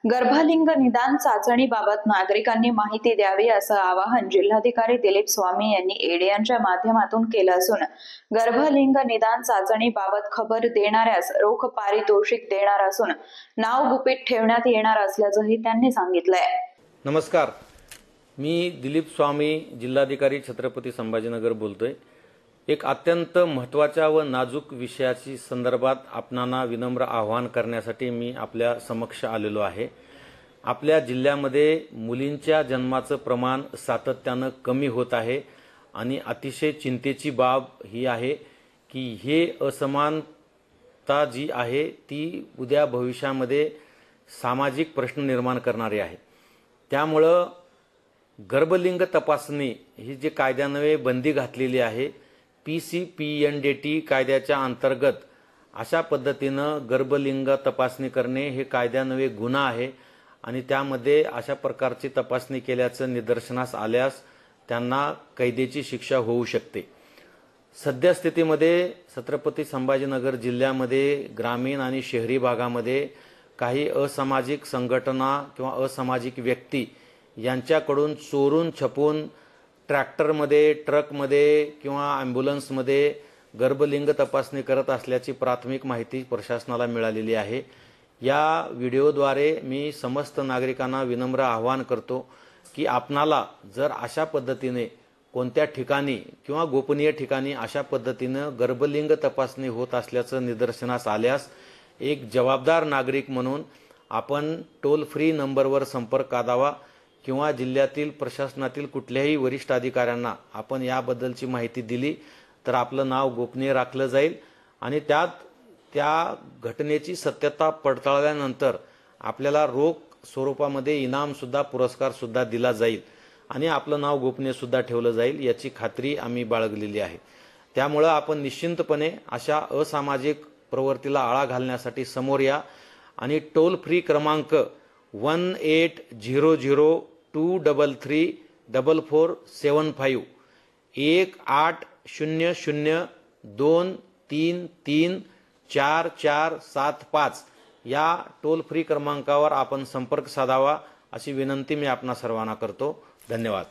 गर्भलिंग निदान चाचणीबाबत नागरिकांनी माहिती द्यावी असं आवाहन जिल्हाधिकारी दिलीप स्वामी यांनी एड यांच्या माध्यमातून केलं असून गर्भलिंग निदान चाचणीबाबत खबर देणाऱ्यास रोख पारितोषिक देणार असून नाव गुपित ठेवण्यात येणार असल्याचंही त्यांनी सांगितलंय। नमस्कार, मी दिलीप स्वामी, जिल्हाधिकारी छत्रपती संभाजीनगर बोलतोय। एक अत्यंत महत्त्वाच्या व नाजूक विषयाची संदर्भात आपणांना विनम्र आवाहन करण्यासाठी मी आपल्या समक्ष आलेलो आहे। आपल्या जिल्ह्यामध्ये मुलींच्या जन्माचं प्रमाण सातत्यानं कमी होत आहे आणि अतिशय चिंतेची बाब ही आहे की हे असमानता जी आहे ती उद्या भविष्यामध्ये सामाजिक प्रश्न निर्माण करणारी आहे। त्यामुळे गर्भलिंग तपासणी ही जी कायद्यान्वये बंदी घातलेली आहे, PCPNDT कायद्याच्या अंतर्गत अशा पद्धतीनं गर्भलिंग तपासणी करणे हे कायद्यान्वये गुन्हा आहे आणि त्यामध्ये अशा प्रकारची तपासणी केल्याचं निदर्शनास आल्यास त्यांना कैदेची शिक्षा होऊ शकते। सद्यस्थितीमध्ये छत्रपती संभाजीनगर जिल्ह्यामध्ये ग्रामीण आणि शहरी भागामध्ये काही असामाजिक संघटना किंवा असामाजिक व्यक्ती यांच्याकडून चोरून छपून ट्रॅक्टरमध्ये, ट्रकमध्ये किंवा ॲम्ब्युलन्समध्ये गर्भलिंग तपासणी करत असल्याची प्राथमिक माहिती प्रशासनाला मिळालेली आहे। या व्हिडिओद्वारे मी समस्त नागरिकांना विनम्र आवाहन करतो की आपणाला जर अशा पद्धतीने कोणत्या ठिकाणी किंवा गोपनीय ठिकाणी अशा पद्धतीनं गर्भलिंग तपासणी होत असल्याचं निदर्शनास आल्यास एक जबाबदार नागरिक म्हणून आपण टोल फ्री नंबरवर संपर्क साधावा किंवा जिल्ह्यातील प्रशासनातील कुठल्याही वरिष्ठ अधिकाऱ्यांना आपण याबद्दलची माहिती दिली तर आपलं नाव गोपनीय राखलं जाईल आणि त्या घटनेची सत्यता पडताळल्यानंतर आपल्याला रोख स्वरूपामध्ये इनाम सुद्धा, पुरस्कार सुद्धा दिला जाईल आणि आपलं नाव गोपनीय सुद्धा ठेवलं जाईल याची खात्री आम्ही बाळगलेली आहे। त्यामुळे आपण निश्चिंतपणे अशा असामाजिक प्रवृत्तीला आळा घालण्यासाठी समोर या आणि टोल फ्री क्रमांक 1800233475 1800233475 या टोल फ्री क्रमांकावर आपण संपर्क साधावा अशी विनंती मी आपणा सर्वांना करतो। धन्यवाद।